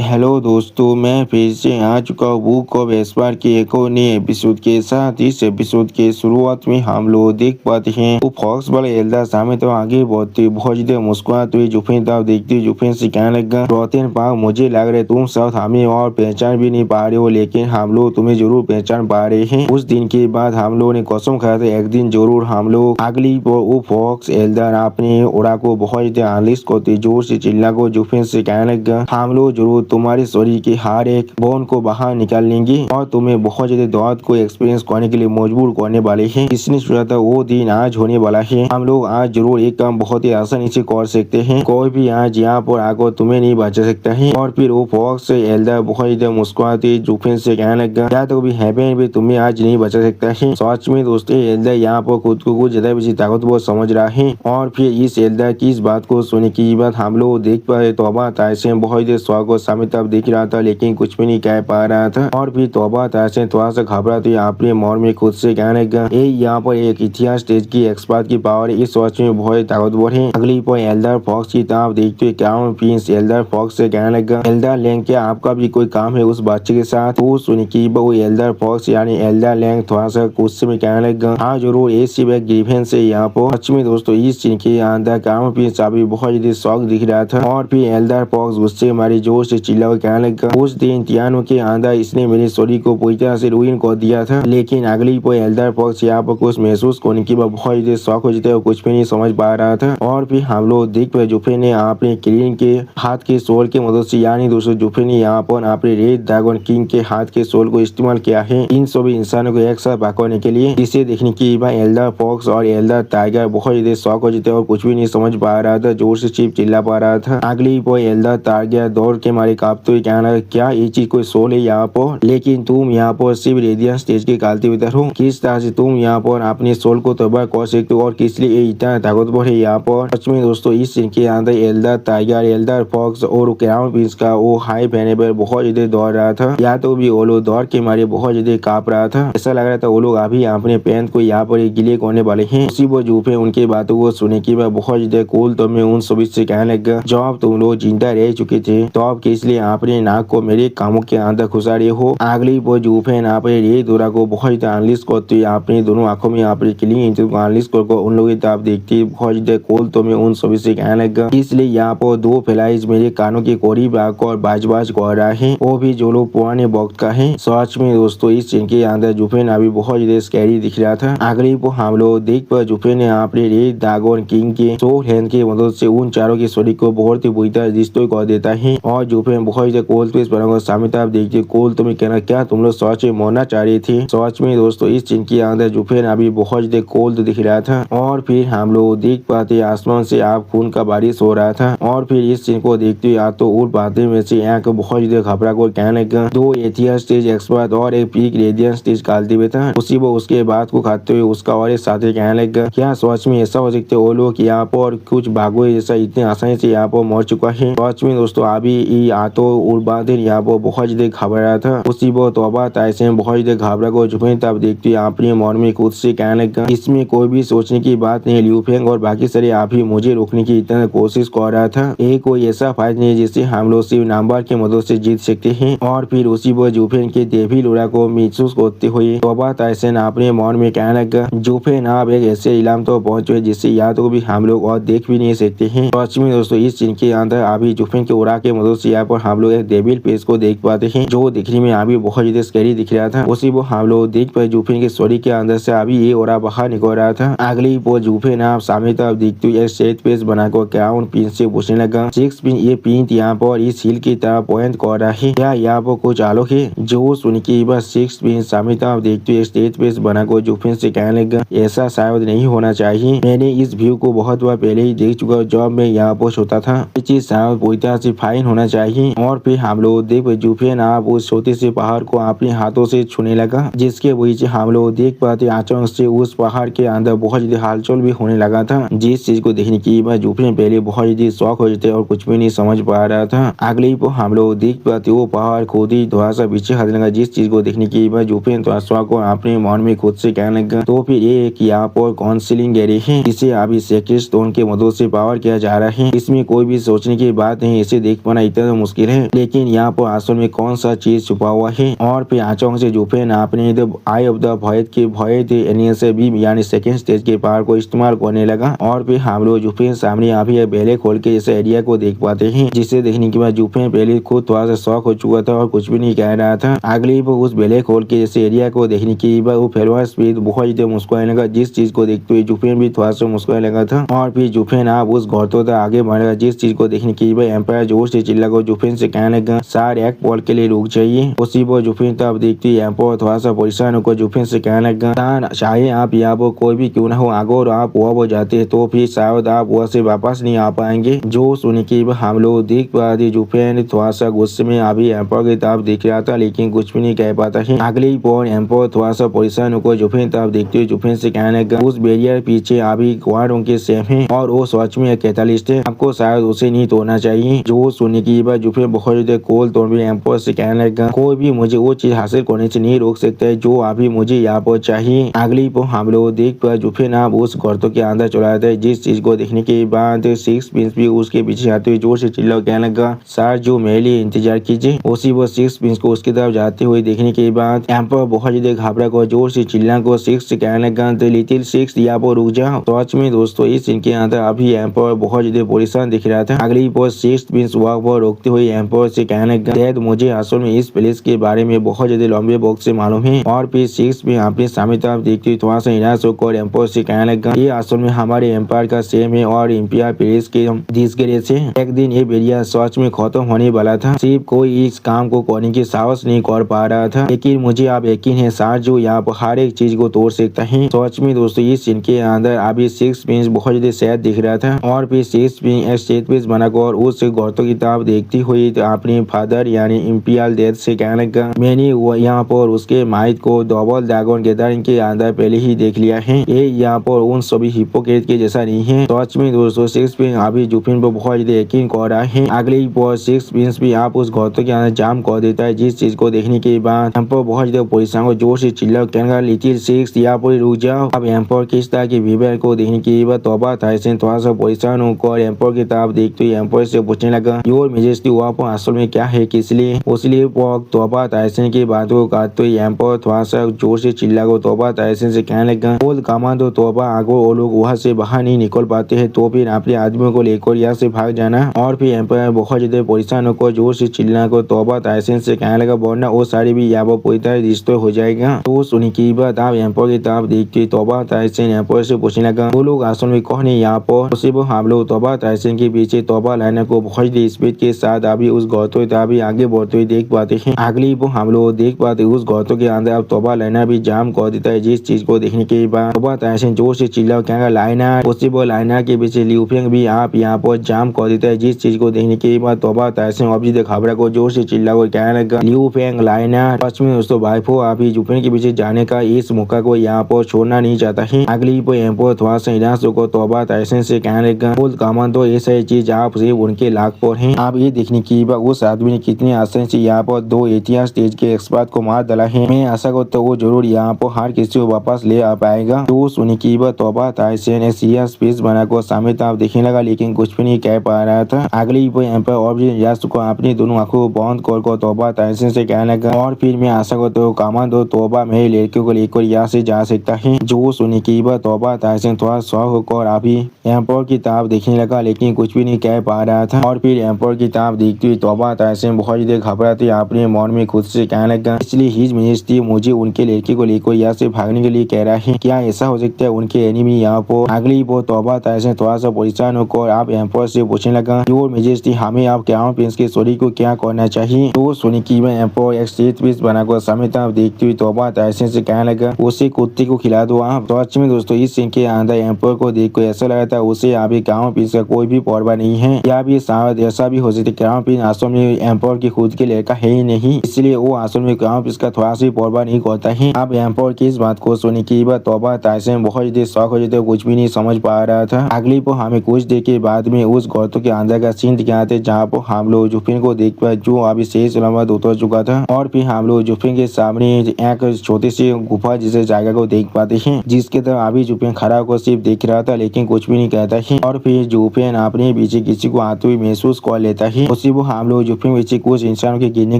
Hello दोस्तों, मैं फिर से आ चुका हूँ बुक ऑफ एस्पार के एक और नए एपिसोड के साथ। इस एपिसोड के शुरुआत में हम लोग देख पाते हैं वो फॉक्स वाले एल्डा सामने तो आगे बढ़ते बहुत ज्यादा मुस्कुराते हुए जुफेन तब देखते जुफेन से कहने लगा, रोतेन पाक, मुझे लग रहा है तुम सब हमें और पहचान भी नहीं पा रहे हो, लेकिन हम लोग तुम्हें जरूर पहचान पा रहे हैं। उस दिन के बाद हम लोगों ने कसम खाया था एक दिन जरूर हम लोग अगली वो फॉक्स एल्डर अपने ओरा को बहुत ज्यादा अनलिस्ट करते जोर से चिल्ला को जुफेन से कहने लगा, हम लोग जरूर तुम्हारे शरीर के हर एक बोन को बाहर निकाल लेंगे और तुम्हें बहुत ज्यादा दर्द को एक्सपीरियंस करने के लिए मजबूर करने वाले हैं। किसने सोचा था वो दिन आज होने वाला है। हम लोग आज जरूर एक काम बहुत ही आसानी से कर सकते हैं। कोई भी आज यहाँ पर आकर तुम्हें नहीं बचा सकता है। और फिर वो फॉक्स एल्डर बहुत ज्यादा मुस्कुराते जुफेन से कहने लगा, क्या तो भी हैपन भी तुम्हें आज नहीं बचा सकता है। सच में दोस्तों, एल्डर यहाँ पर खुद को कुछ ज्यादा बेसी ताकतवर समझ रहा है। और फिर इस एल्डर की इस बात को सुनने की बात हम लोग देख पाए तोबा ताइसेन बहुत को सामने तब दिख रहा था, लेकिन कुछ भी नहीं कह पा रहा था। और फिर तोबा ताइसेन थोड़ा सा घबरा तो अपने मन में खुद से कहने लगा, यहाँ पर एक इतिहास स्टेज की एक्सपर्ट की पावर इस सोच में बहुत ताकतवर है। अगली पर एल्डर फॉक्स की तरफ देखते क्राउन प्रिंस एल्डर फॉक्स से कहने लगा, एल्डर लैंग, क्या आपका भी कोई काम है उस बच्चे के साथ। तो सुन की वो एल्डर फॉक्स यानी एल्डर लैंग थोड़ा सा गुस्से में कहने लगा, हाँ जरूर, ये सिर्फ एक ग्रीवेंस है यहाँ पर। सच में दोस्तों, इस सीन के अंदर क्राउन प्रिंस अभी बहुत ज्यादा शौक दिख रहा था। और फिर एल्डर फॉक्स गुस्से मारी जोर से चिल्ला कहने लगा, उस दिन तियानो के अंदर इसने मेरे शरीर को पूरी तरह से रुइन कर दिया था, लेकिन अगली पर एल्डर फॉक्स यहाँ पर कुछ महसूस करने की बहुत ज्यादा शौक हो जाता है और कुछ भी नहीं समझ पा रहा था। और फिर हम लोग देख पाए जुफे ने अपने क्लीन के हाथ के सोल की मदद से, यानी दोस्तों जुफे ने यहाँ पर अपने रेड ड्रैगन किंग के हाथ के सोल को इस्तेमाल किया है इन सभी इंसानों को एक साथ पकड़ने के लिए। इसे देखने की बाद एल्डर फॉक्स और एल्डर टाइगर बहुत ज्यादा शौक हो जाते और कुछ भी नहीं समझ पा रहा था, जोर से चिप चिल्ला पा रहा था। अगली पर एल्डर टाइगर दौड़ के मारे कांपते हुए कहना, क्या ये चीज कोई सोल है यहाँ पर, लेकिन तुम यहाँ पर सिर्फ रेडियंस स्टेज के कल्टिवेटर हो, किस तरह से तुम यहाँ पर अपने सोल को तबाह कर सकते हो और किस लिए इतना ताकतवर है यहाँ पर। सच में दोस्तों, इस सीन के अंदर एल्डर टाइगर, एल्डर फॉक्स और क्राउन प्रिंस का वो हाई फैनेबल बहुत ज्यादा दौड़ रहा था। या तो भी वो लोग दौड़ के मारे बहुत ज्यादा कांप रहा था। ऐसा लग रहा था वो लोग अभी अपने पैंट को यहाँ पर गिले करने वाले हैं। उसी वो जूफे उनकी बातों को सुनने के बाद बहुत ज्यादा कूल तो मैं उन सभी से कहने लगा, जब तुम लोग जिंदा रह चुके थे तो अब किस लिए अपने नाक को मेरे कामों के अंदर घुसा रहे हो। अगली वो जूफे अपने रे दूरा को बहुत ज्यादा अनलिस्ट करते अपने दोनों आंखों में अपने क्लीन को अनलिस्ट कर उन लोगों की तरफ देखती बहुत ज्यादा कूल तो मैं उन सभी से कहने लगा, इसलिए यहाँ पर दो फ्लाइज मेरे कानों के करीब आकर बाज बाज कर रहा है, वो भी जो लोग पुराने वक्त का है। सच में दोस्तों, इस सीन के अंदर जुफेन अभी बहुत ज्यादा स्कैरी दिख रहा था। अगली को हम लोग देख पर जुफेन ने अपने रेड ड्रैगन किंग के सोल हैंड की मदद से उन चारों के शरीर को बहुत ही बुरी तरह डिस्ट्रॉय कर देता है। और जुफेन बहुत ज्यादा कोल पेश बनाकर सामने तरफ देखते, कोल तुम्हें कहना, क्या तुम लोग सच में मरना चाह रहे थे। सच में दोस्तों, इस सीन के अंदर जुफेन अभी बहुत ज्यादा कोल्ड दिख रहा था। और फिर हम लोग देख पाते आसमान से आप खून का बारिश हो रहा था। और फिर इस सीन को देखते हुए तो उड़ पाते में से यहाँ को बहुत ज्यादा घबरा को कहने लगा, दो एथिया स्टेज एक्सपर्ट और एक पीक रेडियंस स्टेज कालते हुए था। उसी वो उसके बाद को खाते हुए उसका और एक साथी कहने लगा, क्या सच में ऐसा हो सकता है वो लोग यहाँ पर कुछ भागो जैसा इतने आसानी से यहाँ पर मर चुका है। सच में दोस्तों, अभी आतो उड़बादिन यहाँ पर बहुत ज्यादा घबरा था। उसी वो तोबा ताइसेन बहुत ज्यादा घबरा को जुफेन तब देखते अपने मन में खुद से कहने लगा, इसमें कोई भी सोचने की बात नहीं, लियू फेंग और बाकी सारे आप ही मुझे रोकने की इतना कोशिश कर रहा था। ये कोई ऐसा फाइट नहीं जिससे हम लोग सिर्फ नंबर की मदद से जीत सकते हैं। और फिर उसी वो जुफेन के देवी लोड़ा को महसूस करते हुए तोबा ताइसेन अपने मन में कहने लगा, जुफेन आप एक ऐसे इलाम तो पहुंचे जिससे या तो भी हम लोग और देख भी नहीं सकते हैं। सच में दोस्तों, इस सीन के अंदर अभी जुफेन के उड़ा के मदद से यहाँ पर हम लोग एक डेविल पेज को देख पाते हैं, जो दिखने में अभी बहुत ज्यादा स्कैरी दिख रहा था। उसी वो हम लोग देख पाए जुफेन के शरीर के अंदर से अभी ये ओरा बाहर निकल रहा था। अगली वो जुफेन आप सामने तरफ देखते हुए एक सेट पेज बनाकर क्राउन पिन से पूछने लगा, सिक्स पिन ये पिन यहाँ पर इस हिल की तरफ पॉइंट कर रहा है, क्या यहाँ पर कुछ आलोक है। जो सुन के बाद सिक्स पिन सामने तरफ देखते हुए स्टेज पेज बनाकर जुफेन से कहने लगा, ऐसा शायद नहीं होना चाहिए, मैंने इस व्यू को बहुत बार पहले ही देख चुका जब मैं यहाँ पर सोता था, ये चीज शायद पूरी तरह से फाइन होना चाहिए। और फिर हम लोग देख जुफेन आप उस छोटे से पहाड़ को अपने हाथों से छूने लगा, जिसके बीच हम लोग देख पाते अचानक से उस पहाड़ के अंदर बहुत ज्यादा हलचल भी होने लगा था। जिस चीज को देखने की बाद जुफेन पहले बहुत ज्यादा शौक हो जाते और कुछ भी नहीं समझ पा रहा था। अगले को हम लोग देख पाते वो पहाड़ खुद ही थोड़ा सा पीछे हटने लगा, जिस चीज को देखने की बाद जुफेन थोड़ा शौक को अपने मन में खुद से कहने लगा, तो फिर ये एक यहाँ पर काउंसिलिंग गैरी है, इसे अभी सेक्रेट स्टोन के मदद से पावर किया जा रहा है, इसमें कोई भी सोचने की बात नहीं, इसे देख पाना इतना मुश्किल मुश्किल है, लेकिन यहाँ पर असल में कौन सा चीज छुपा हुआ है। और फिर अचानक से जुफेन आपने आई ऑफ द भॉयड के भॉयड एनियस बीम यानी सेकेंड स्टेज के पावर को इस्तेमाल करने लगा। और फिर हम लोग जुफेन सामने अभी बेले खोल के जैसे एरिया को देख पाते हैं, जिसे देखने के बाद जुफेन पहले खुद थोड़ा सा शॉक हो चुका था और कुछ भी नहीं कह रहा था। अगली वो उस बेले खोल के जैसे एरिया को देखने के बाद वो फेलवास भी बहुत ज्यादा मुस्कुराने लगा, जिस चीज को देखते हुए जुफेन भी थोड़ा सा मुस्कुराने लगा था। और फिर जुफेन आप उस गौरतों तक आगे बढ़ लगा, जिस चीज को देखने के बाद एम्पायर जोर से चिल्ला को जुफेन से कहने लगा सार एक पॉल के लिए रुक जाइए। उसी पर जुफेन तब देखती एम्पायर थोड़ा सा परेशान होकर जुफेन से कहने लगा चाहे आप यहाँ पर कोई भी क्यों ना हो, अगर आप वहाँ जाते तो फिर शायद आप वहाँ से वापस नहीं आ पाएंगे। जो सुन के हम लोग देख पाते जुफेन थोड़ा सा गुस्से में अभी एम्पायर की तरफ देख रहा था, लेकिन कुछ भी नहीं कह पाता है। अगली पॉइंट एम्पायर थोड़ा सा परेशान होकर जुफेन तरफ देखते हुए जुफेन से कहने लगा उस बैरियर पीछे अभी गार्डों के सेफ है और वो सच में एक कैटलिस्ट है, आपको शायद उसे नहीं तोड़ना चाहिए। जो सुनने की बात जुफेन बहुत ज्यादा कोल तोड़ भी एम्पायर से कहने लगा कोई भी मुझे वो चीज हासिल करने से नहीं रोक सकता है जो अभी मुझे यहाँ पर चाहिए। अगली पॉइंट हम लोग देख पाए जुफेन आप उस गर्तों के अंदर चला जाता है, जिस चीज को देखने के बाद सिक्स पिंस भी उसके पीछे आते हुए जोर से चिल्ला कहने लगा सर जो मेरे लिए इंतजार कीजिए। उसी वो सिक्स पिंस को उसकी तरफ जाते हुए देखने के बाद एम्पायर बहुत ज्यादा घबरा कर जोर से चिल्ला को सिक्स से कहने लगा लिटिल सिक्स यहाँ पर रुक जाओ। तो सच में दोस्तों इस सीन के अंदर अभी एम्पायर बहुत ज्यादा परेशान दिख रहा था। अगली पर सिक्स पिंस वहां पर रोकते हुए एम्पायर से कहने लगा डैड मुझे असल में इस प्लेस के बारे में बहुत ज्यादा लंबे वक्त से मालूम है। और फिर सिक्स भी अपने सामने तरफ देखते हुए थोड़ा सा निराश होकर एम्पायर से कहने लगा ये असल में हमारे एम्पायर का सेम है और इंपियर प्लेस के डिस्ग्रेस से एक दिन ये बेरिया सच में खत्म होने वाला था, सिर्फ कोई इस काम को करने की साहस नहीं कर पा रहा था। लेकिन मुझे अब यकीन है सर जो यहाँ पर हर एक चीज को तोड़ सकता है। सच में दोस्तों इस सीन के अंदर अभी सिक्स पिंस बहुत ज्यादा सैड दिख रहा था। और फिर सिक्स पिन एक स्टेट पीस बनाकर उस गौरतों की तरफ देखती हुई अपने फादर यानी इंपियल डेथ से कहने लगा मैंने यहाँ पर उसके माइट को डबल ड्रैगन गैदरिंग के अंदर पहले ही देख लिया है, ये यहाँ पर उन सभी हिपोक्रेट के जैसा नहीं है। सच में दोस्तों सिक्स पिन अभी जुफिन पर बहुत ज्यादा यकीन कर रहा है। अगली पर सिक्स पिंस भी आप उस गौरतों के अंदर जाम कर देता है, जिस चीज को देखने के बाद एम्पायर बहुत ज्यादा परेशान को जोर से चिल्ला कहने लिटिल सिक्स यहाँ पर रुक जाओ। अब एम्पायर किस तरह की बिहेवियर को देखने के बाद तौबा ताइसन थोड़ा सा परेशान होकर एम्पायर की तरफ देखते हुए एम्पायर से पूछने लगा योर मेजेस्टी वहाँ पर असल में क्या है किस लिए। उसलिए तौबा ताइसन की बात को काटते हुए एम्पायर थोड़ा सा जोर से चिल्ला को तौबा ताइसन से कहने लगा ओल्ड कमांडो तौबा अगर वो लोग वहाँ से बाहर नहीं निकल पाते हैं तो फिर अपने आदमियों को लेकर यहाँ से भाग जाना। और फिर एम्पायर बहुत ज्यादा परेशान होकर जोर से चिल्ला को तौबा ताइसन से कहने लगा वरना वो सारी भी यहाँ पर पूरी तरह डिस्ट्रॉय हो जाएगा। तो सुनी की बात आप एम्पायर की तरफ देखते तौबा ताइसन एम्पायर से पूछने लगा वो लोग असल में कौन है यहाँ पर। उसी पर हम लोग तौबा ताइसन के पीछे तौबा लाइनर को बहुत स्पीड के साथ अभी उस गौरतों अभी आगे बढ़ते हुए देख पाते हैं। अगली वो हम लोग देख पाते उस गौरतों के अंदर अब तौबा लाइनर भी जाम कर देता है, जिस चीज को देखने के बाद तौबा ताइसन जोर से चिल्ला कहेगा लाइनर। उसी पर लाइनर के पीछे ल्यूफेंग भी आप यहाँ पर जाम कर देता है, जिस चीज को देखने के बाद तौबा ताइसन अभी घबरा को जोर से चिल्ला को कहने लगा ल्यूफेंग लाइनर। सच में दोस्तों वाइफो अभी जुफेन के पीछे जाने का इस मौका को यहाँ पर छोड़ना नहीं चाहता है। अगली पर एम्पायर थोड़ा सा निराश होकर तौबा ताइसन से कहने लगा ओल्ड कमांडो ये सारी चीज आप सिर्फ उनके लाख पर है। आप ये देखने की बात उस आदमी ने कितनी आसानी से यहाँ पर दो इतिहास स्टेज के एक्सपर्ट को मार डाला है। मैं आशा करता हूँ वो जरूर यहाँ पर हर किसी को वापस ले आ पाएगा। तो सुनी की बात तौबा ताइसन एक सीरियस स्पीच बनाकर सामने तरफ देखने लगा, लेकिन कुछ भी नहीं कह पा रहा था। अगली पर एम्पायर और भी निराश को अपनी दोनों आंखों को बंद कर तौबा ताइसन से कहने लगा और फिर मैं आशा करता हूँ कमांडो तौबा मेरे लड़कियों को लेकर यहाँ से जा सकता है। जो सुनी की बात तौबा ताइसन थोड़ा शौक होकर अभी एम्पायर की तरफ देखने लगा, लेकिन कुछ भी नहीं कह पा रहा था। और फिर एम्पायर की तरफ देखते हुए तौबा ताइसन बहुत ज्यादा घबराते अपने मन में खुद से कहने लगा इसलिए हिज मेजेस्टी मुझे उनके लड़के को लेकर यहाँ से भागने के लिए कह रहा है, क्या ऐसा हो सकता है उनके एनिमी यहाँ पर। अगली पर तौबा ताइसन थोड़ा सा परेशान होकर आप एम्पायर से पूछने लगा योर मेजेस्टी हमें आप क्राउन प्रिंस के स्टोरी को क्या करना चाहिए। तो सुनी की मैं एम्पायर एक स्टेट पीस बनाकर सामने तरफ देखती हुई तौबा ताइसन से कहने लगा उसे कुत्ते को खिला दो आप। तो सच में दोस्तों इस सीन के अंदर एम्पायर को देखकर ऐसा लगा था उसे अभी क्राउन प्रिंस का कोई भी परवाह नहीं है, या भी शायद ऐसा भी हो सकता है क्राउन प्रिंस असल में एम्पायर की खुद के लड़का है ही नहीं, इसलिए वो असल में क्राउन प्रिंस का थोड़ा सी परवाह नहीं करता है। अब एम्पायर की इस बात को सुनी की बात तौबा ताइसन बहुत ज्यादा शौक हो जाते कुछ भी नहीं समझ पा रहा था। अगली पर हमें कुछ देर के बाद में उस गौरतों के अंदर का सीन दिखाते जहाँ पर हम लोग जुफिन को देख पाए जो अभी सही सलामत उतर चुका था। और फिर हम लोग जुफिन के सामने एक छोटी सी गुफा जैसे जगह को देख पाते हैं, जिसके तरफ अभी जुफिन खड़ा होकर सिर्फ देख रहा था, लेकिन कुछ भी नहीं कहता है। और फिर जुफिन अपने पीछे किसी को आते हुए महसूस कर लेता है। उसी उसी वो हम लोग जुफिन पीछे कुछ इंसानों के गिरने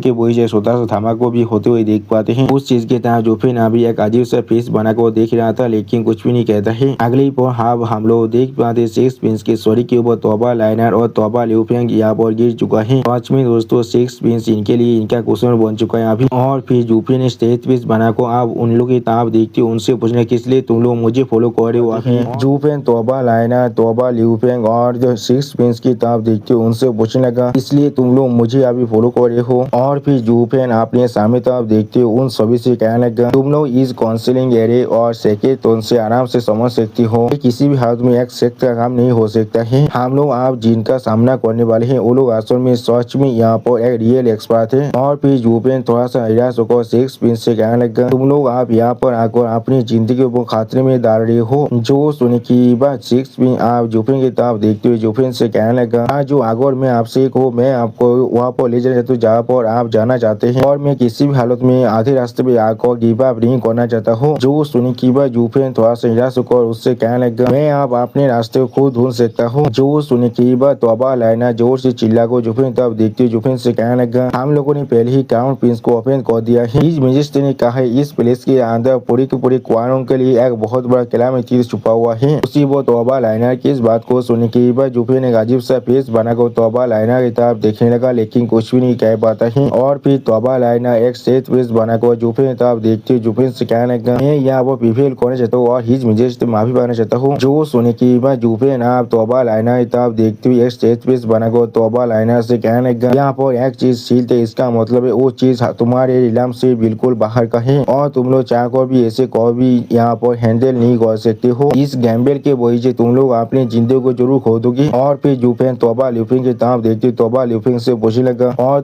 के वजह से छोटा सा धमाका भी होते हुए देख पाते हैं। उस चीज के तहत जुफिन अभी एक अजीब सा फेस बना कर देख रहा था, लेकिन कुछ भी नहीं कहता है। अगली पर हम लोग देख पाते सिक्स प्रिंस के सॉरी के ऊपर तोबा लाइनर और तोबा लिu फेंग यहाँ पर गिर चुका है। पांच में दोस्तों सिक्स प्रिंस इनके लिए इनका क्वेश्चन बन चुका है अभी। और फिर जुफिन ने स्टेज पीस बना को आप उन लोग की ताब देखते हो, उनसे पूछना किस लिए तुम लोग मुझे फॉलो कर रहे हो। जुफिन तोबा लाइनर तोबा लिu फेंग और जो सिक्स प्रिंस की ताब देखते हो उनसे पूछने लगा इसलिए तुम लोग मुझे अभी फॉलो कर रहे हो। और फिर जुफिन अपने सामने ताब देखते हो उन सभी से कहने लगा तुम लोग इस काउंसिलिंग एरे और सेके तो उनसे आराम से समझ सकती हो किसी भी हालत में एक सेक्ट का काम नहीं हो सकता है। हम लोग आप जिनका सामना करने वाले हैं वो लोग असल में सच में यहाँ पर एक रियल एक्सपर्ट है। और फिर जुफिन थोड़ा सा निराश होकर सिक्स प्रिंस से कहने लगा तुम लोग आप यहाँ पर आकर अपनी जिंदगी को खतरे में डाल रहे हो। जो सुनने की बात सिक्स प्रिंस आप जुफिन की तरफ देखते हुए जुफिन से कहने लगा जो अगर मैं आपसे एक हो मैं आपको वहाँ पर ले जाना चाहता हूँ जहाँ पर आप जाना चाहते हैं और मैं किसी भी हालत में आधे रास्ते में आकर गिव अप नहीं करना चाहता हूँ। जो सुनने की बात जुफिन थोड़ा सा निराश होकर उससे कहने लगा मैं आप अपने रास्ते को खुद ढूंढ सकता हूँ। जो सुनने की बात तोबा लाइनर जोर से चिल्ला को जुफिन तब देखते हुए जुफिन से कहने लगा हम लोगों ने पहले ही क्राउन प्रिंस को ओपन कर दिया है। हिज मेजेस्टी ने कहा है इस प्लेस के अंदर पूरी की पूरी क्वारों के लिए एक बहुत बड़ा किला में चीज छुपा हुआ है। उसी वो तोबा लाइनर की इस बात को सुनने के बाद जुफिन ने अजीब सा फेस बनाकर तोबा लाइनर की तरफ देखने लगा, लेकिन कुछ भी नहीं कह पाता है। और फिर तोबा लाइनर एक सेट फेस बनाकर जुफिन की तरफ देखते हुए जुफिन से कहने लगा मैं यहाँ वो प्रिवेल करना चाहता हूँ और हिज मेजेस्टी माफी मांगना चाहता हूँ। जो सुनने के बाद जुफिन आप तोबा लाइनर की तरफ देखते हुए एक स्टेज पीस बनाकर तोबा लाइनर से कहने लगा यहाँ पर एक चीज सील थे इसका मतलब है वो चीज तुम्हारे इलाम से बिल्कुल बाहर का है और तुम लोग चाह कर भी ऐसे कभी यहाँ पर हैंडल नहीं कर सकते हो। इस गैम्बल के वजह से तुम लोग अपनी जिंदगी को जरूर खो दोगे। और फिर जुफिन तोबा लिu फेंग की तरफ देखते तोबा लिu फेंग से पूछने लगा और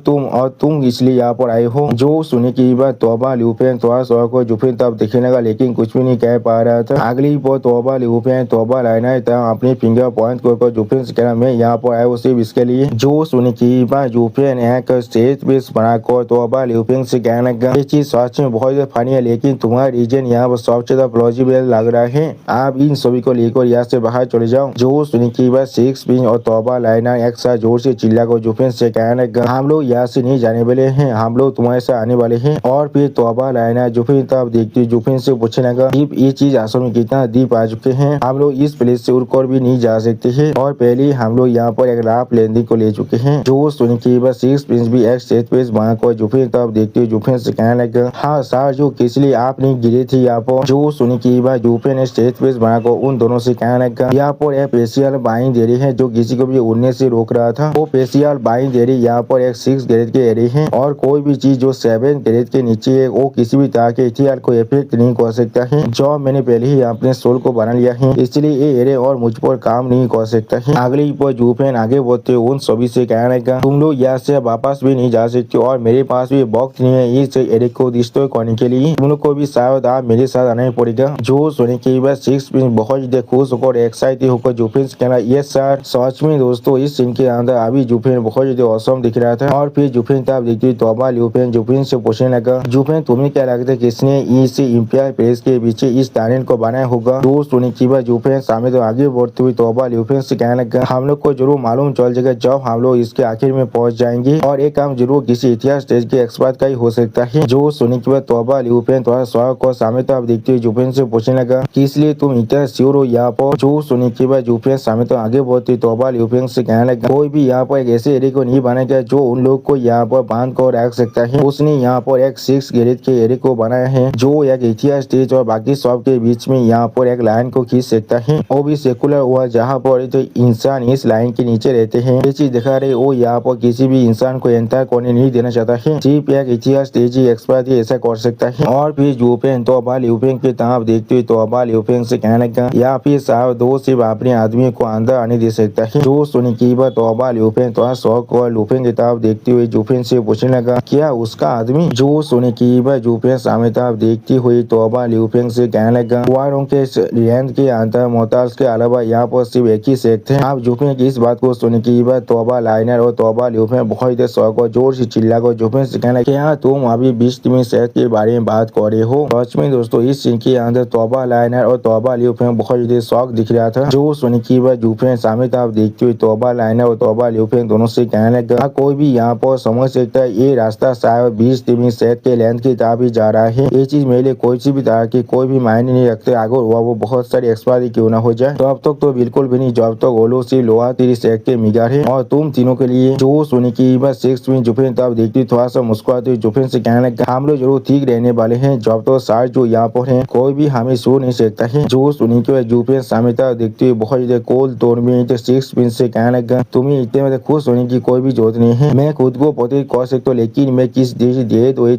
तुम इसलिए यहाँ पर आए हो। जो सुनने की बात तोबा लिu फेंग थोड़ा सा को जुफिन तब देखने लगा, लेकिन कुछ भी नहीं कह पा रहा था। अगली पर तोबा लिu फेंग तोबा लाइनर तरह अपनी फिंगर पॉइंट कर जुफिन से कहना मैं यहाँ पर आया हूँ सिर्फ इसके लिए। जो सुनने की बात जुफिन एक स्टेज पीस बनाकर तोबा लिu फेंग से कहने लगा ये चीज सच में बहुत फनी है, लेकिन तुम्हारा रीजन यहाँ पर सबसे ज्यादा प्लॉजिबल लग रहा है। आप इन सभी को लेकर यहाँ से बाहर चले जाओ। जो सुनने की बात सिक्स प्रिंस और तोबा लाइनर एक साथ जोर से चिल्लाकर जुफिन से कहने लगा हम लोग यहाँ से नहीं जाने वाले हैं, हम लोग तुम्हारे साथ आने वाले हैं। और फिर तोबा लाइनर जुफिन तब देखती जुफिन से पूछने लगा ये चीज असल में कितना दीप आ चुके हैं, हम लोग इस प्लेस से उड़कर भी नहीं जा सकते हैं और पहले हम लोग यहाँ पर एक राफ लैंडिंग को ले चुके हैं। जो सुनने की बात सिक्स प्रिंस भी एक स्टेज पे बनाकर जुफिन तब देखते हुए जुफिन से कहने लगा हाँ सर जो किस लिए आपने गिरे थे यहाँ पर। जो सुनने की बात जुफिन ने स्टेज पे बनाकर उन दोनों से कहने लगा यहाँ पर एक स्पेशल बाइंग एरिया है जो किसी को भी उड़ने से रोक रहा था। वो स्पेशल बाइंग एरिया यहाँ पर एक 6 ग्रेड के एरिया है और कोई भी चीज जो 7 ग्रेड के नीचे है वो किसी भी तरह के हथियार को इफेक्ट नहीं कर सकता है। जो मैंने पहले ही अपने सोल को बना लिया है इसलिए ये एरिया और मुझ पर काम नहीं कर सकता है। अगली पर जुफिन आगे बढ़ते उन सभी से कहने लगा तुम लोग यहाँ से वापस भी नहीं जा सकते और मेरे पास भी वक्त नहीं है इस एरिया को डिस्ट्रॉय करने के लिए, तुम लोग को भी शायद आप मेरे साथ आना पड़ेगा। जो सुनने के बाद सिक्स प्रिंस बहुत ज्यादा खुश होकर एक्साइटेड होकर जुफिन से कहना ये सर सच में दोस्तों इस सीन के अंदर अभी जुफिन बहुत ज्यादा औसम दिख रहा था। और फिर जुफिन तब देखती तोबा लिu फेंग जुफिन से पूछने लगा जुफिन तुम्हें क्या लगता है किसने इस इंपियर प्लेस के पीछे इस टनल को बनाया होगा। तो सुनने के बाद जुफिन सामने तो आगे बढ़ते हुए तोबा लिu फेंग से कहने लगा हम लोग को जरूर मालूम चल जाएगा जब हम लोग इसके आखिर में पहुंच जाएंगे और एक काम जरूर किसी इतिहास स्टेज के एक्सपर्ट का ही हो सकता है। जो सुनने के बाद तोबा लिu फेंग थोड़ा स्वागत को सामने तो देखते हुए जुफिन से पूछने लगा कि इसलिए तुम इतना श्योर हो यहाँ पर। जो सुनने के बाद जुफिन सामने तो आगे बढ़ते तोबा लिu फेंग से कहने लगा कोई भी यहाँ पर एक ऐसे एरिया को नहीं बनाया जो उन लोग को यहाँ पर बांध कर रख सकता है। उसने यहाँ पर एक 6 ग्रेड के एरिया को बनाया है जो एक इतिहास स्टेज और बाकी सब के बीच में यहाँ पर एक लाइन को खींच सकता है। वो भी सेकुलर हुआ जहाँ पर तो इंसान इस लाइन के नीचे रहते हैं। ये चीज दिखा रहे वो यहाँ पर किसी भी इंसान को एंटर करने नहीं देना चाहता है, सिर्फ एक इतिहास स्टेज एक्सपर्ट ही ऐसा कर सकता है। और फिर जुफिन तोबा लिu फेंग की तरफ देखते हुए तोबा लिu फेंग से कहने लगा या फिर साहब दो सिर्फ अपने आदमी को अंदर आने दे सकता है। जो सुनने की बात तोबा लिu फेंग थोड़ा शौक और लिu फेंग की तरफ देखते हुए जुफिन से पूछने लगा क्या उसका आदमी। जो सुनने की बात जुफिन सामने तरफ देखती हुई तोबा लिu फेंग से कहने लगा वारों के रेंज के अंदर मोहताज के अलावा यहाँ पर सिर्फ एक ही सेक्ट है। आप जुफिन की इस बात को सुनने की बात तोबा लाइनर और तोबा लिu फेंग बहुत ही शौक और जोर से चिल्ला कर जुफिन से कहना क्या तुम अभी 20वीं सेक्ट के बारे में बात कर रहे हो। सच में दोस्तों इस सीन के अंदर तोबा लाइनर और तोबा लिu फेंग बहुत ज्यादा शौक दिख रहा था। जो सुनने की बात जुफिन सामने तरफ देखते हुए तोबा लाइनर और तोबा लिu फेंग दोनों से कहने लगा कोई भी यहाँ पर समझ सकता है ये रास्ता शायद 20-30 सेकंड के लेंथ की तरफ ही जा रहा है। ये चीज मेरे लिए कोई सी भी तरह की कोई भी मायने नहीं रखते, अगर हुआ वो बहुत सारी एक्सपायरी क्यों ना हो जाए। तो अब तक तो बिल्कुल भी नहीं, जब तक ओलो से लोहा 30 सेकंड के मिगार है। और तुम तीनों के लिए जो सोने की बस 6 मिनट जुफेन तब देखती थोड़ा सा मुस्कुराती जुफेन से कहने लगा हम लोग जरूर ठीक रहने वाले हैं, जब तो सार जो यहाँ पर है कोई भी हमें सो नहीं सकता है। जो सुनी के जुफेन सामने देखते हुए बहुत ज्यादा कोल तोड़ में 6 मिनट से कहने लगा तुम्हें इतने खुश होने की कोई भी जरूरत नहीं है, मैं खुद को पति कह सकता हूँ लेकिन मैं किस देश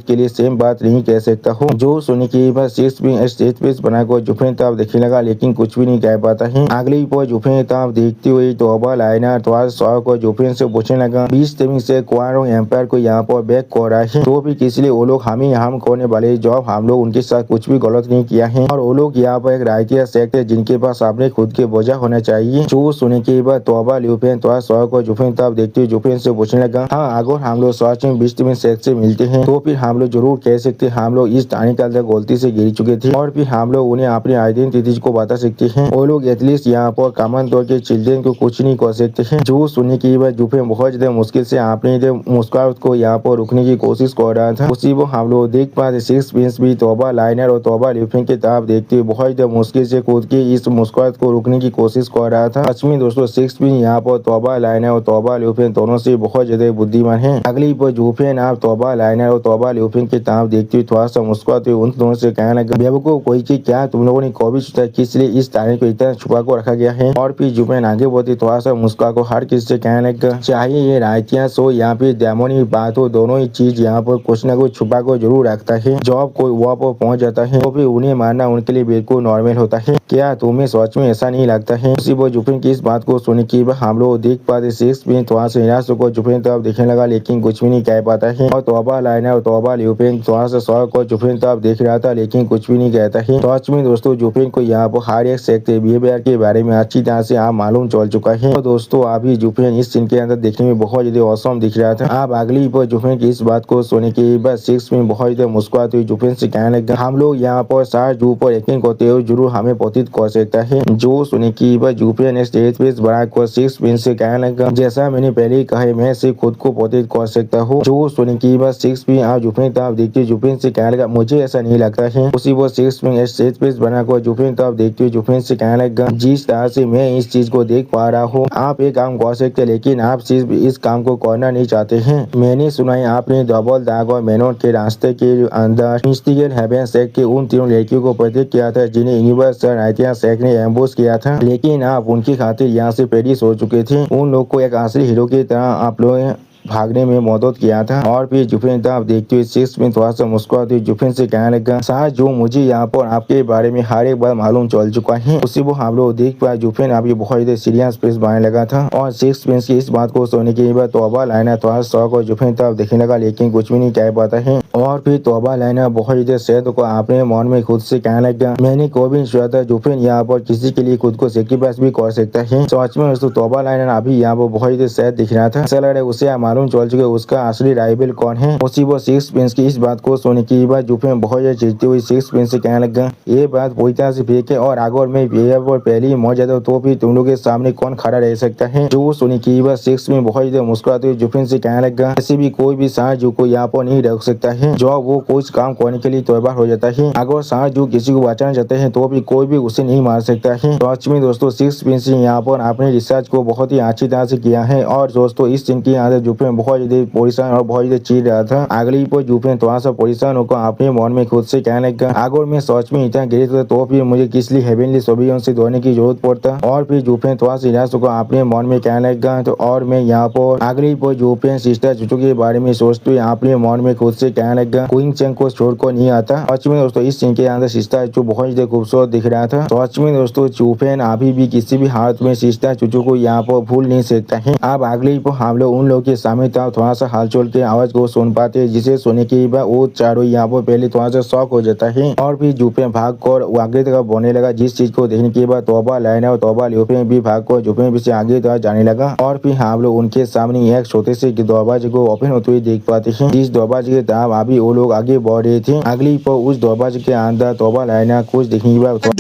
के लिए सेम बात नहीं कह सकता हूँ। जो सुनी की बस 6 मिनट स्टेज पे बनाकर जुफेन तब देखने लगा लेकिन कुछ भी नहीं कह पाता है। अगली पर जुफेन तब देखते हुए तोबा लाइनर थोड़ा सौ को जुफेन से पूछने लगा 20 दिन से क्वारों एम्पायर को यहाँ पर बैक कर रहा है, तो भी किस लिए वो लोग हम करने वाले जॉब हम लोग उनके साथ कुछ भी गलत नहीं किया है और वो लोग यहाँ पर एक रायतिया सेक्ट है जिनके पास अपने खुद के बोझा होना चाहिए। जो सुने के बाद तोबा ल्यूपेन थोड़ा सौ को जुफेन तब देखते हुए जुफेन से पूछने लगा हाँ अगर हम लोग सच में 20 दिन सेक्ट से मिलते हैं तो फिर हम लोग जरूर कह सकते हम लोग इस टाइम के अंदर गलती से गिर चुके थे और फिर हम लोग उन्हें अपनी आइडेंटिटी को बता सकते हैं। वो लोग एटलीस्ट यहाँ पर कॉमन तौर के चिल्ड्रेन को कुछ नहीं कर सकते हैं। जो सुनने की बाद जुफेन बहुत ज्यादा मुश्किल से अपने मुस्कुराहट को यहाँ पर रुकने की कोशिश कर रहा था। उसी वो हम लोग देख पाते 6 मिनट भी तोबा लाइनर और तोबा ल्यूपेन की तरफ देखते हुए बहुत ज्यादा मुश्किल से खुद की इस मुस्कुराहट को रुकने की कोशिश कर रहा था। अश्विन दोस्तों 6 मिनट यहाँ पर तोबा लाइनर और तोबा ल्यूपेन दोनों से बहुत ज्यादा बुद्धिमान है। अगली पर जुफेन आप तोबा लाइनर और तोबा ल्यूपेन की तरफ देखते हुए थोड़ा सा मुस्कुराते हुए उन दोनों से कहने लगा बेवकूफ कोई की क्या तुम लोगों ने कभी सोचा किस लिए इस तारीख को इतना छुपा कर रखा गया है। और फिर जुफेन आगे बढ़ती थोड़ा सा मुस्कुरा को हर किसी से कहने लगा चाहिए ये रायतिया सो यहाँ पे डेमोनी बात हो दोनों ही चीज यहाँ पर कुछ न कुछ छुपा को जरूर रखता है। जब कोई वहाँ पर पहुँच जाता है तो फिर उन्हें मारना उनके लिए बिल्कुल नॉर्मल होता है। क्या तुम्हें सच में ऐसा नहीं लगता है। उसी वो जुफेन की इस बात को सुनने के बाद हम लोग देख पाते 6 मिनट थोड़ा सा निराश को जुफेन तरफ देखने लगा लेकिन कुछ भी नहीं कह पाता है। और तोबा लाइनर और तोबा ल्यूपेन थोड़ा सा सौ को जुफेन तरफ देख रहा था लेकिन कुछ भी नहीं कहता है। सच में दोस्तों जुफेन को यहाँ पर हर एक सेक्ट बिहेवियर के बारे में अच्छी तरह से आप मालूम चल चुका है। तो दोस्तों अभी जुफेन इस सीन के अंदर देखने में बहुत ज्यादा औसम दिख रहा था। आप अगली पर जुफेन की इस बात को सुनने के बाद 6 में बहुत ज्यादा मुस्कुराते हुए जुफेन से कहने लगा हम लोग यहाँ पर सार जू पर यकीन करते हुए जरूर हमें पतित कर सकता है। जो सुने की बाद जुफेन ने स्टेज पे बढ़ाकर 6 मिनट से कहने लगा जैसा मैंने पहले ही कहा मैं सिर्फ खुद को पतित कर सकता हूँ। जो सुने की बाद 6 मिनट आप जुफेन तरफ देखते जुफेन से कहने लगा मुझे ऐसा नहीं लगता है। उसी वो 6 मिनट स्टेज पे बनाकर जुफेन तरफ देखते हुए जुफेन से कहने लगा जिस तरह से मैं इस चीज को देख पा रहा हूँ आप एक काम कर सकते लेकिन आप सिर्फ इस काम को करना नहीं चाहते हैं। मैंने सुना है आपने डबल दाग और मेनोट के रास्ते के अंदर मिस्टिकल हेवन सेक्ट के उन तीनों लड़कियों को प्रेरित किया था जिन्हें यूनिवर्सल रायतिया सेक्ट ने एम्बुश किया था, लेकिन आप उनकी खातिर यहाँ से पेरिस हो चुके थे। उन लोग को एक असली हीरो की तरह आप लोग भागने में मदद किया था। और फिर जुफेन तरफ देखते हुए 6 में थोड़ा सा मुस्कुराते हुए जुफेन से कहने लगा शायद जो मुझे यहाँ पर आपके बारे में हर एक बार मालूम चल चुका है। उसी वो हम लोग देख पाए जुफेन अभी बहुत ज्यादा सीरियस फेस बनाने लगा था। और 6 मिनट की इस बात को सुनने के बाद तोबा लाइनर थोड़ा शौक और जुफेन तरफ देखने लगा लेकिन कुछ भी नहीं कह पाता है। और फिर तोबा लाइनर बहुत ज्यादा शहद को अपने मन में खुद से कहने लगा मैंने कभी नहीं सोचा था जुफेन यहाँ पर किसी के लिए खुद को सेक्रीफाइस भी कर सकता है। सच में दोस्तों तोबा लाइनर अभी यहाँ पर बहुत ज्यादा शहद दिख रहा था। ऐसा लग रहा है उसे मालूम चल चुके उसका असली राइवल कौन है। उसी वो 6 मिनट की इस बात को सुनने के बाद जुफेन बहुत ज्यादा चिढ़ती हुई 6 मिनट से कहने लगा ये बात पूरी तरह से फेक है और अगर मैं पर पहले ही मर जाता तो फिर तुम लोग के सामने कौन खड़ा रह सकता है। जो सुनने के बाद 6 में बहुत ज्यादा मुस्कुराते हुए जुफेन से कहने लगा ऐसे भी कोई भी सांड जू को यहाँ पर नहीं रख सकता है जो वो कुछ काम करने के लिए तैयार हो जाता है। अगर सांड जू किसी को बचाना चाहते हैं तो भी कोई भी उसे नहीं मार सकता है। तो सच में दोस्तों 6 मिनट से यहाँ पर अपने रिसर्च को बहुत ही अच्छी तरह से किया है। और दोस्तों इस सीन के अंदर जुफेन बहुत ज्यादा परेशान और बहुत ज्यादा चिढ़ रहा था। अगली पर जुफेन थोड़ा सा परेशान होकर अपने मन में खुद से कहने लगा अगर मैं सच में इतना गिर था तो फिर मुझे किस लिए हेवनली सोबियन से दौड़ने की जरूरत पड़ता। और फिर जुफेन थोड़ा सा निराश होकर अपने मन में कहने लगा तो और मैं यहाँ पर अगली पर जुफेन सिस्टर चुचू के बारे में सोचते हुए अपने मन में खुद से कहने लगा क्वीन चेंग को छोड़कर नहीं आता। सच में दोस्तों इस सीन के अंदर सिस्टर चुचू बहुत ज्यादा खूबसूरत दिख रहा था। सच में दोस्तों जुफेन अभी भी किसी भी हालत में सिस्टर चुचू को यहाँ पर भूल नहीं सकता है। अब अगली पर हम लोग उन लोग के सामने था थोड़ा सा हलचल के आवाज को सुन पाते हैं, जिसे सुनने के बाद वो चारों यहाँ पर पहले थोड़ा सा शॉक हो जाता है और फिर जुफे भाग कर आगे तक बढ़ने लगा। जिस चीज को देखने के बाद तोबा लाइनर और तोबा ल्यूफेंग भी भाग कर जुफे पीछे आगे तक जाने लगा और फिर हम लोग उनके सामने एक छोटे से दरवाजे को ओपन होते हुए देख पाते हैं। जिस दरवाजे के तरफ अभी वो लोग आगे बढ़ रहे थे, अगली पर उस दरवाजे के अंदर तोबा लाइनर कुछ देखने के बाद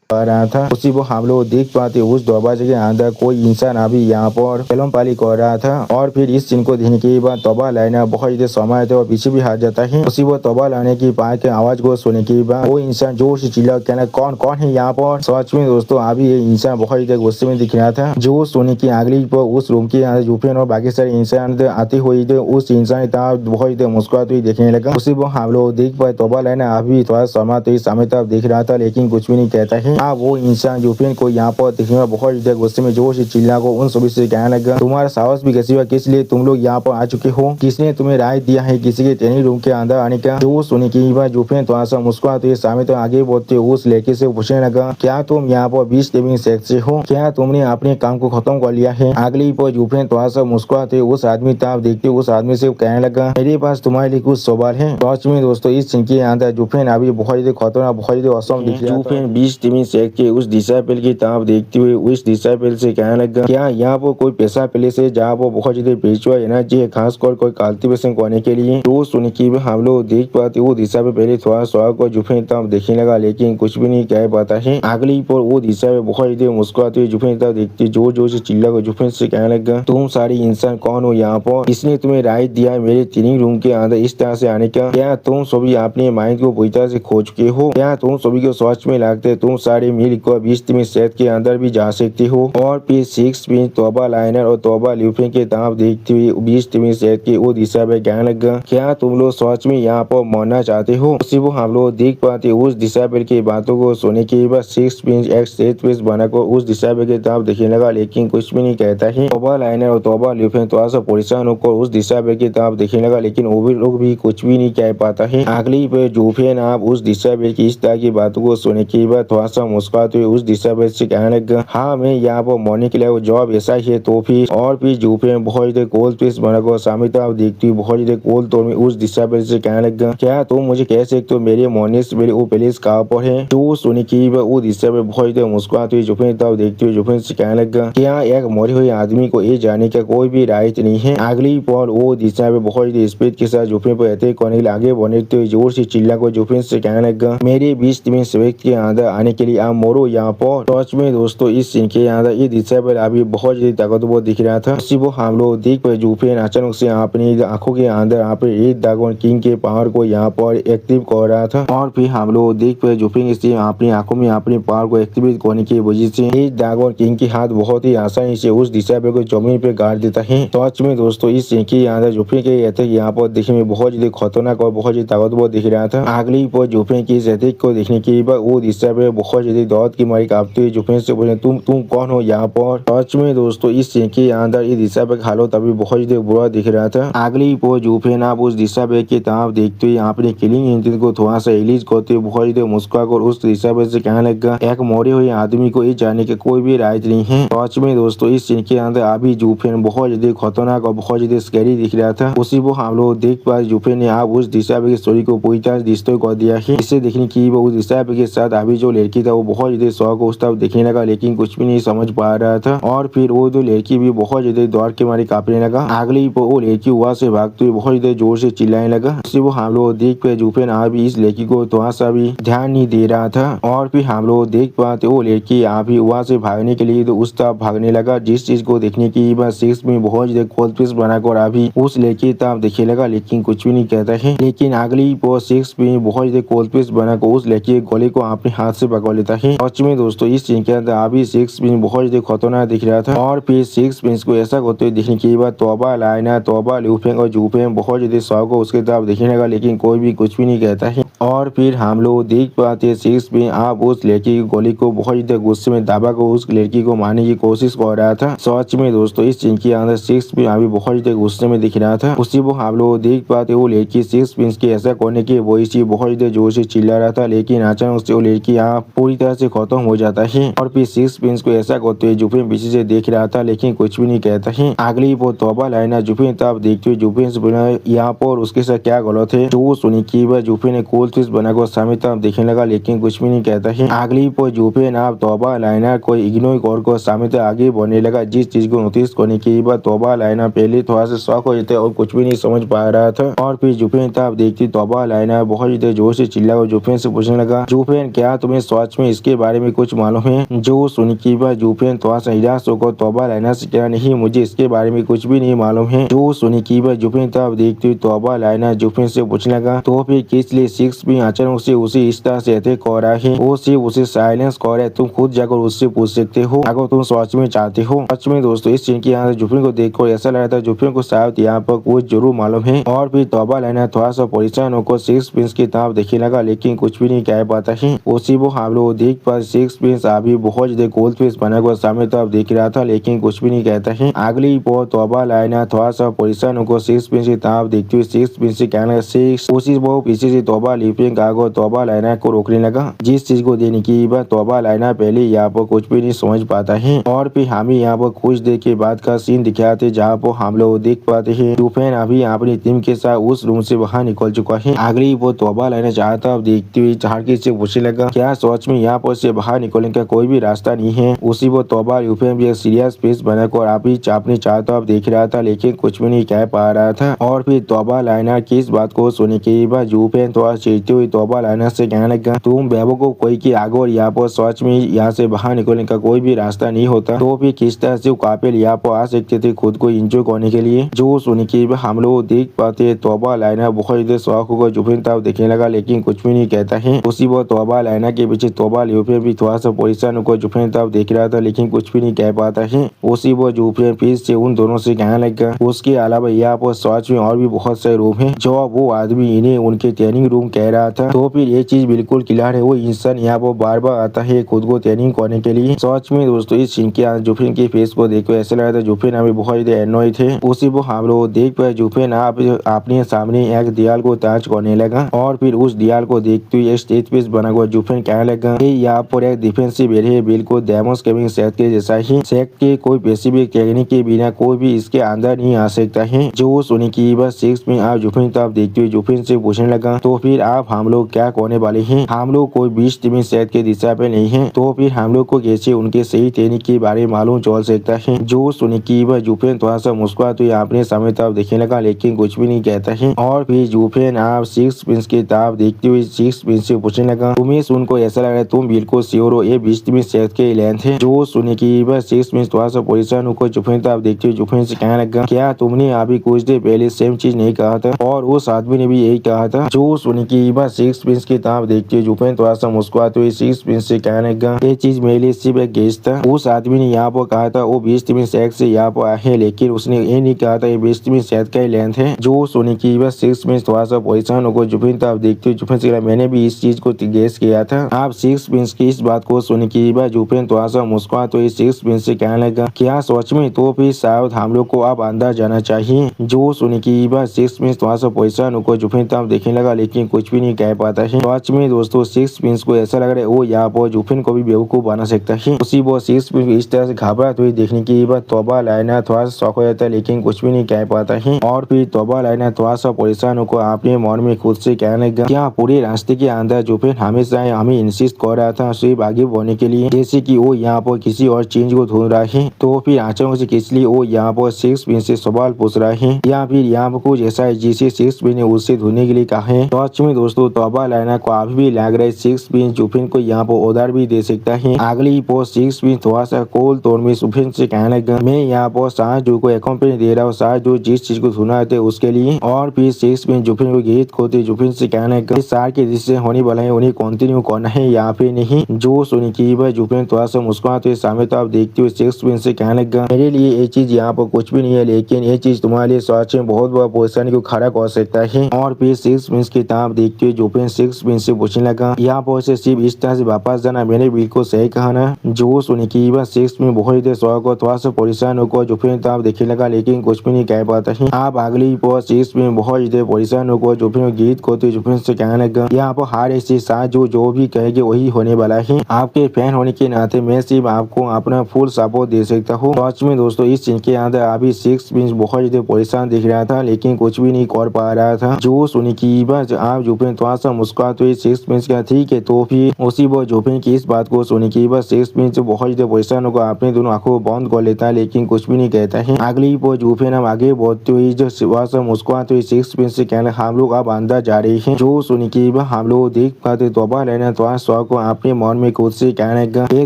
आ रहा था। उसी को हम लोग देख पाते उस दरवाजे के अंदर कोई इंसान अभी यहाँ पर कलम पाली कर रहा था और फिर इस सीन को देखने के बाद तोबा लाइनर बहुत ज्यादा समय थे और पीछे भी हार जाता है। उसी वो तोबा लाने की पाए के आवाज को सुनने के बाद वो इंसान जोर से चिल्ला कहना कौन कौन है यहाँ पर। सच में दोस्तों अभी ये इंसान बहुत ज्यादा गुस्से में दिख रहा था। जो सोने की अगली पर उस रूम के अंदर जुफेन और बाकी सारे इंसान आते हुए उस इंसान बहुत ज्यादा मुस्कुराते हुए देखने लगा। उसी वो हम लोग देख पाए तोबा लाइनर अभी थोड़ा समय तो सामने तरफ देख रहा था लेकिन कुछ भी नहीं कहता है। वो इंसान जुफेन को यहाँ पर देखने में बहुत ज्यादा गुस्से में जोर से चिल्ला को उन सभी से कहने लगा तुम्हारा साहस भी कैसी हुआ, किस लिए तुम लोग यहाँ पर आ चुके हो, किसने तुम्हें राय दिया है किसी के ट्रेनिंग रूम के अंदर आने का। जो सुने की बात जुफेन थोड़ा सा मुस्कुराते सामने तो आगे बढ़ते उस लड़के से पूछने लगा क्या तुम यहाँ पर 20 ट्रेनिंग सेक्स से हो, क्या तुमने अपने काम को खत्म कर लिया है। अगली पर जुफेन थोड़ा सा मुस्कुराते उस आदमी तरफ देखते उस आदमी से कहने लगा मेरे पास तुम्हारे लिए कुछ सवाल है। सच में दोस्तों इस सीन के अंदर जुफेन अभी बहुत ज्यादा खतरनाक बहुत ज्यादा असम दिख रहा है। जुफेन 20 ट्रेनिंग सेक्स के उस डिसाइपल की तरफ देखते हुए उस डिसाइपल से कहने लगा क्या यहाँ पर कोई पैसा प्लेस है जहाँ पर बहुत ज्यादा स्पिरिचुअल एनर्जी है, खासकर कोई कल्टीवेशन करने के लिए। तो सुन की हम लोग देख पाते वो दिशा पे पहले थोड़ा सा को जुफेन तरफ देखने लगा लेकिन कुछ भी नहीं कह पाता है। अगली पर वो दिशा पे बहुत ज्यादा मुस्कुराते हुए जुफेन तरफ देखते जोर जोर से चिल्ला कर जुफेन से कहने लगा तुम सारे इंसान कौन हो यहाँ पर, किसने तुम्हें राइट दिया है मेरे ट्रेनिंग रूम के अंदर इस तरह से आने का। क्या तुम सभी अपने माइंड को पूरी तरह से खो चुके हो, क्या तुम सभी को सोच में लगते तुम सारे मिलकर 20 में सेट के अंदर भी जा सकते हो। और फिर 6 पिन तोबा लाइनर और तोबा ल्यूफेंग के तरफ देखते हुए 20 में सेट के वो दिशा पे कहने लगा क्या तुम लोग सच में यहाँ पर मरना चाहते हो। उसी वो हम लोग देख पाते उस डिसाइबल की बातों को सुनने के बाद 6 पिन एक सेट पीस बनाकर उस डिसाइबल की तरफ देखने लगा लेकिन कुछ भी नहीं कहता है। तोबा लाइनर और तोबा ल्यूफेंग थोड़ा सा परेशान होकर उस डिसाइबल की तरफ देखने लगा लेकिन वो भी लोग भी कुछ भी नहीं कह पाता है। अगली पे जुफेन आप उस डिसाइबल की इस तरह की बातों को सुनने के बाद थोड़ा सा मुस्कुराते हुए उस डिसाइबल से कहने लगा हाँ मैं यहाँ पर मरने के लिए वो जॉब ऐसा ही है। तो फिर और फिर जुफेन बहुत ज्यादा कोल पीस बनाकर सामने तरफ देखती हुई बहुत ज्यादा कोल तो उस डिसाइबल से कहने लगा क्या तुम मुझे कह सकते हो मेरे मरने से मेरे वो प्लेस कहाँ पर है। जो सुनी की वो डिसाइबल बहुत ज्यादा मुस्कुराते हुए जुफेन तरफ देखते हुए जुफेन से कहने लगा क्या एक मरे हुए आदमी को ये जाने का कोई भी राइट नहीं है। अगली पर वो डिसाइबल बहुत ज्यादा स्पीड के साथ जुफेन पर अटैक करने के लिए आगे बढ़ते हुए जोर से चिल्ला को जुफेन से कहने लगा मेरे 20 में सेवेक्ट के अंदर आने के लिए आप मरो यहाँ पर। सच में दोस्तों इस सीन के अंदर ये डिसाइबल अभी बहुत ज्यादा ताकतवर दिख रहा था। उसी वो हम लोग देख पाए जुफेन अचानक से अपनी आंखों के अंदर यहाँ पे एक ड्रैगन किंग के पावर को यहाँ पर एक्टिव कर रहा था और फिर हम लोग देख पाए जुफेन से अपनी आंखों में अपनी पावर को एक्टिवेट करने की वजह से इस ड्रैगन किंग के हाथ बहुत ही आसानी से उस डिसाइबल को जमीन पे गाड़ देता है। सच में दोस्तों इस सीन के अंदर जुफेन के अटैक यहाँ पर देखने में बहुत ज्यादा खतरनाक और बहुत ज्यादा ताकतवर दिख रहा था। अगली पर जुफेन की इस अटैक को देखने के बाद वो डिसाइबल बहुत ज्यादा दौड़ की मारी कांपते हुए जुफेन से बोले तुम कौन हो यहाँ पर। सच में दोस्तों इस सीन के अंदर ये डिसाइबल का हालत अभी बहुत ज्यादा बुरा दिख रहा था। अगली पर जुफेन आप उस डिसाइबल की तरफ देखते हुए अपने किलिंग इंजन को थोड़ा सा रिलीज करते हुए बहुत ज्यादा मुस्कुराकर उस डिसाइबल से कहने लगा एक मरे हुए आदमी को ये जाने का कोई भी राइट नहीं है। सच में दोस्तों इस सीन के अंदर अभी जुफेन बहुत ज्यादा खतरनाक और बहुत ज्यादा स्कैरी दिख रहा था। उसी को हम लोग देख पाए जुफेन ने आप उस डिसाइबल की स्टोरी को पूरी तरह डिस्ट्रॉय कर दिया है। इसे देखने की उस डिसाइबल के साथ अभी जो लड़की था वो बहुत ज्यादा शौक उस तरफ देखने लगा लेकिन कुछ भी नहीं समझ पा रहा था और फिर वो दो लड़की भी बहुत ज्यादा दौड़ के मारे कांपने लगा। अगली पर वो लड़की वहां से भागते हुए बहुत ज्यादा जोर से चिल्लाने लगा। उसी वो हम लोग देख पाए जुफेन अभी इस लड़की को थोड़ा सा भी ध्यान नहीं दे रहा था और फिर हम लोग देख पाते वो लड़की अभी वहां से भागने के लिए तो उस तरफ भागने लगा। जिस चीज को देखने की बाद 6 में बहुत ज्यादा कोल्ड बनाकर अभी उस लड़की तरफ देखने लगा लेकिन कुछ भी नहीं कहता है। लेकिन अगली पर 6 में बहुत ज्यादा कोल्ड बनाकर उस लड़की के गले को अपने हाथ से पकड़ लेता है। सच में दोस्तों इस सीन के अंदर अभी 6 पिन बहुत ज्यादा खतरनाक दिख रहा था और फिर 6 पिन को ऐसा करते हुए देखने के बाद तोबा लाइनर तोबा ल्यूफेंग और जुफेंग बहुत ज्यादा शौक को उसके तरफ देखने लगा लेकिन कोई भी कुछ भी नहीं कहता है। और फिर हम लोग देख पाते 6 पिन आप उस लड़की की गोली को बहुत ज्यादा गुस्से में दबा कर उस लड़की को मारने की कोशिश कर रहा था। सच में दोस्तों इस सीन के अंदर 6 पिन अभी बहुत ज्यादा गुस्से में दिख रहा था। उसी को हम लोग देख पाते वो लड़की 6 पिन के ऐसा करने की वजह से बहुत ज्यादा जोर से चिल्ला रहा था लेकिन अचानक से वो लड़की यहाँ पूरी तरह से खत्म हो जाता है और फिर 6 पिन को ऐसा करते हुए जुफेंग पीछे से देख रहा था लेकिन कुछ भी नहीं कहता। कहता है। अगली वो तौबा लाइना जुफिन तब देखते हुए जुफिन से बोला यहाँ पर उसके साथ क्या गलत है। जो सुनी की वह जुफिन ने कोल फिश बनाकर सामने तब देखने लगा लेकिन कुछ भी नहीं कहता है। अगली पर जुफिन आप तौबा लाइना को इग्नोर कर सामने तक आगे बढ़ने लगा। जिस चीज को नोटिस करने की वह तौबा लाइना पहले थोड़ा सा शौक हो जाते और कुछ भी नहीं समझ पा रहा था। और फिर जुफिन तब देखती तौबा लाइना बहुत जोर से चिल्ला और जुफिन से पूछने लगा जुफिन क्या तुम्हें सच में इसके बारे में कुछ मालूम है। जो सुनी की वह जुफिन थोड़ा सा निराश होकर तौबा लाइना से क्या नहीं मुझे इसके बारे में कुछ भी नहीं मालूम है। जो सुनी की वह जुफिन तब देखती तौबा लाइना जुफिन से पूछने लगा तो फिर किस लिए सिक्स भी अचानक से उसे इस तरह से अटैक कर रहा है। वो सिर्फ उसे साइलेंस कर रहा है। तुम खुद जाकर उससे पूछ सकते हो अगर तुम सच में चाहते हो। सच में दोस्तों इस सीन की यहाँ जुफिन को देखकर ऐसा लग रहा था जुफिन को शायद यहाँ पर कुछ जरूर मालूम है। और फिर तौबा लाइना थोड़ा सा परेशान होकर सिक्स प्रिंस की तरफ देखने लगा लेकिन कुछ भी नहीं कह पाता है। उसी वो हम लोग देख पर सिक्स प्रिंस अभी बहुत ज्यादा गोल्ड फिश बनाकर सामने तरफ देख रहा था लेकिन कुछ भी नहीं कहता है। अगली वो तौबा लाइना थोड़ा सा परेशान होकर सिक्स प्रिंस की तरफ देखते हुए सिक्स प्रिंस से कहना सिक्स उसी वो पीछे से तौबा लिपिंग आगो तौबा लाइना को रोकने लगा। जिस चीज को देने की वह तौबा लाइना पहले यहाँ पर कुछ भी नहीं समझ पाता है। और फिर हमें यहाँ पर कुछ देर के बाद का सीन दिखाते जहाँ पर हम लोग देख पाते हैं जुफिन अभी अपनी टीम के साथ उस रूम से बाहर निकल चुका है। अगली वो तौबा लाइना चाहता अब देखते हुए झाड़की से पूछने लगा क्या सच में यहाँ पर से बाहर निकलने का कोई भी रास्ता नहीं है। उसी वो तौबा जुफिन भी एक सीरियस फेस बनाकर अभी अपनी चाहता अब देख रहा था लेकिन कुछ भी नहीं कह पा रहा था। और फिर तौबा लाइना की इस बात को सुनने के बाद जुफिन थोड़ा चिढ़ते हुए तौबा लाइना से कहने लगा तुम बेवकूफ कोई की आगे और यहाँ पर सच में यहाँ से बाहर निकलने का कोई भी रास्ता नहीं होता तो फिर किस तरह से काफिल यहाँ पर आ सकते थे खुद को एंजॉय करने के लिए। जो सुन के हम लोग देख पाते तौबा लाइना बहुत ज्यादा शौक होकर जुफिन तब देखने लगा लेकिन कुछ भी नहीं कहता है। उसी वो तौबा लाइना के पीछे तौबा जुफिन भी थोड़ा सा परेशान होकर जुफिन तब देख रहा था लेकिन कुछ भी नहीं कह पाता है। उसी वो जुफिन फिर से उन दोनों से कहने लगा उसके अलावा यहाँ पर सच में और भी बहुत सारे रूम है जो वो आदमी इन्हें उनके ट्रेनिंग रूम कह रहा था। तो फिर ये चीज बिल्कुल क्लियर है वो इंसान यहाँ पर बार बार आता है खुद को ट्रेनिंग करने के लिए। सच में दोस्तों इस सीन के जुफिन के फेस को देखकर ऐसा लग रहा था जुफिन अभी बहुत ज्यादा एनॉय थे। उसी वो हम लोग देख पाए जुफिन आप अपने सामने एक दीवार को टच करने लगा और फिर उस दीवार को देखते हुए स्टेज पीस बना हुआ जुफिन कहने लगा यहाँ पर एक डिफेंसिव एरिया है बिल्कुल डेमोस केमिंग सेट के जैसा ही सेट के कोई स्पेसिफिक टेक्निक के बिना कोई भी इसके अंदर नहीं आ सकता है। जो सुनी की बस सिक्स में आप जुफिन तब देखते हुए जुफिन से पूछने लगा तो फिर आप हम लोग क्या करने वाले हैं। हम लोग कोई 20 टीम सेट के दिशा पे नहीं है तो फिर हम लोग को कैसे उनके सही टेक्निक के बारे में मालूम चल सकता है। जो सुनी की वह जुफिन थोड़ा सा मुस्कुरा तो अपने सामने तरफ देखने लगा लेकिन कुछ भी नहीं कहता है। और फिर जुफिन आप सिक्स प्रिंस की तरफ देखते हुए सिक्स प्रिंस से पूछने लगा तुम्हें सुनकर ऐसा लग रहा है तुम बिल्कुल श्योर हो ये 20 टीम सेट के लेंथ है। जो सुनी की वह सिक्स प्रिंस थोड़ा सा परेशान होकर जुफिन तरफ देखते हुए जुफिन से कहने लगा क्या तुमने अभी कुछ देर पहले सेम चीज नहीं कहा था और उस आदमी ने भी यही कहा था। जो सुनी की वह सिक्स प्रिंस की तरफ देखते हुए जुफिन थोड़ा सा मुस्कुराते हुए सिक्स प्रिंस से कहने लगा ये चीज मेरे लिए सिर्फ एक गेस था। उस आदमी ने यहाँ पर कहा था वो 20 टीम सेट से यहाँ पर आए हैं लेकिन उसने ये नहीं कहा था ये 20 टीम सेट का ही लेंथ है। जो सुनी की वह सिक्स प्रिंस थोड़ा सा परेशान होकर जुफिन तरफ देखते हुए जुफिन से कहा मैंने भी इस चीज को गेस किया था। आप सिक्स प्रिंस की इस बात को सुनी की वह जुफिन थोड़ा सा मुस्कुरा तो सिक्स प्रिंस से कहने लगा क्या सच में तो फिर शायद हम लोग को अब अंदर जाना चाहिए। जो सुनी की वह सिक्स प्रिंस थोड़ा सा परेशान होकर जुफिन तरफ देखने लगा लेकिन कुछ भी नहीं कह पाता है। सच में दोस्तों सिक्स प्रिंस को ऐसा लग रहा है वो यहाँ पर जुफिन को भी बेवकूफ बना सकता है। उसी वो सिक्स प्रिंस इस तरह से घबराते हुए देखने की वह तौबा लाइना थोड़ा सा शौक हो जाता है लेकिन कुछ भी नहीं कह पाता है। और फिर तौबा लाइना थोड़ा सा परेशान होकर अपने मन में खुद से कहने लगा क्या पूरे रास्ते के अंदर जुफिन हमेशा हमें इंसिस्ट कर रहा था सिर्फ आगे बढ़ने के लिए जैसे कि वो यहाँ पर किसी और चीज को ढूंढ रहा है। तो फिर अचानक से किस लिए वो यहाँ पर सिक्स प्रिंस से सवाल पूछ रहा है या फिर यहाँ पर कुछ ऐसा है जिसे सिक्स प्रिंस ने उससे ढूंढने के लिए कहा है। सच में दोस्तों तौबा लाइना को अभी भी लग रहा है सिक्स प्रिंस जुफिन को यहाँ पर ऑर्डर भी दे सकता है। अगली पोस्ट सिक्स प्रिंस थोड़ा सा कोल तौर में जुफिन से कहने लगा मैं यहाँ पर शाहजू को कंपनी दे रहा हूँ शाहजू जिस चीज को ढूंढा थे उसके लिए। और फिर सिक्स प्रिंस जुफिन को गीत खोते जुफिन से कहने लगा सार के जिससे होने वाला है उन्हें कंटिन्यू करना है यहाँ पे नहीं। जो सुनी की वह जुफिन थोड़ा सा मुस्कुराते सामने तो आप देखते हुए सिक्स प्रिंस से कहने लगा मेरे लिए ये चीज यहाँ पर कुछ भी नहीं है लेकिन ये चीज तुम्हारे लिए सच में बहुत बड़ा परेशानी को खड़ा कर सकता है। और फिर सिक्स प्रिंस की तरफ देखते हुए जुफिन सिक्स प्रिंस से पूछने लगा यहाँ पर से सिर्फ इस तरह से वापस जाना मैंने बिल्कुल सही कहा ना। जो सुनी की वह सिक्स में बहुत देर शौक और थोड़ा सा परेशान होकर जुफिन तरफ देखने लगा लेकिन कुछ भी नहीं कह पाता है। आप अगली पर सिक्स में बहुत देर परेशान होकर जुफिन गीत खोते जुफिन से कहने लगा यहाँ पर हर ऐसी साथ जो भी कहेगी वही होने वाला है। आपके फैन होने के नाते मैं सिर्फ आपको अपना फुल सपोर्ट दे सकता हूँ। सच में दोस्तों इस सीन के अंदर अभी सिक्स प्रिंस बहुत ज्यादा परेशान दिख रहा था, लेकिन कुछ भी नहीं कर पा रहा था। जो सुनी की बस आप जुफेन थोड़ा सा मुस्कुराते हुए सिक्स प्रिंस का ठीक है, तो फिर उसी वो जुफेन की इस बात को सुनी की बस सिक्स प्रिंस बहुत ज्यादा परेशान होकर अपने दोनों आंखों बंद कर लेता है, लेकिन कुछ भी नहीं कहता है। अगली वो जुफेन हम आगे बढ़ते हुए जो थोड़ा मुस्कुराते हुए सिक्स प्रिंस से कहने हम लोग अब अंदर जा रहे हैं। जो सुनी की हम लोग देख पाते दोबारा लेना थोड़ा शौक को अपने मन में खुद से कहने लगा, ये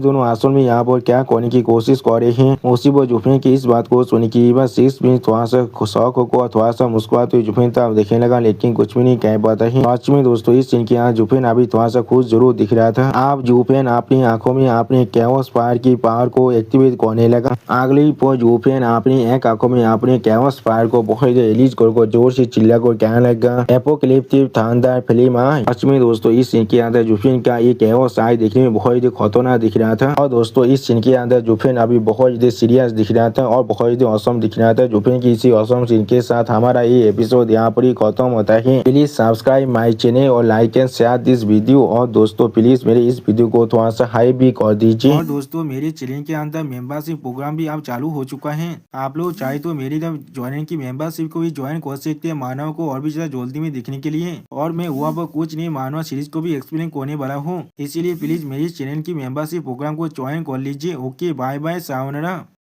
दोनों असल में यहाँ पर क्या करने की कोशिश कर रहे हैं। उसी वो जुफेन की इस बात को सुनी की बस सिक्स प्रिंस थोड़ा सा शौक को थोड़ा सा मुस्कुराते हुए जुफेन तब देखने लगा, लेकिन कुछ भी नहीं कह पाता है। सच में दोस्तों इस सीन के यहाँ जुफेन अभी थोड़ा सा खुश जरूर दिख रहा था। अब जुफेन अपनी आंखों में अपने कैवस फायर की पावर को एक्टिवेट करने लगा। अगली पर जुफेन अपनी एक आंखों में अपने कैवस फायर को बहुत रिलीज कर जोर से चिल्ला कर कहने लगा, एपोकलिप्टिक थंडर फिल्म आए। सच में दोस्तों इस सीन के अंदर जुफेन का ये कैवस फायर देखने में बहुत खतरनाक दिख रहा था। और दोस्तों इस सीन के अंदर जुफेन अभी बहुत ज्यादा सीरियस दिख रहा था और बहुत ज्यादा औसम दिख रहा था। जुफेन की इसी औसम सीन के साथ हमारा ये एपिसोड यहाँ पर ही खत्म होता है। प्लीज सब्सक्राइब माई चैनल और like and share this video. और दोस्तों प्लीज मेरे इस वीडियो को थोड़ा सा हाई भी कर दीजिए। और दोस्तों मेरे चैनल के अंदर मेंबरशिप प्रोग्राम भी अब चालू हो चुका है। आप लोग चाहे तो मेरी ज्वाइन की मेंबरशिप को भी ज्वाइन कर सकते हैं मानव को और भी ज्यादा जल्दी में देखने के लिए। और मैं हुआ पर कुछ नहीं मानव सीरीज को भी एक्सप्लेन करने वाला हूँ, इसीलिए प्लीज मेरी चैनल की मेंबरशिप प्रोग्राम को ज्वाइन कर लीजिए। Okay bye bye सावनरा।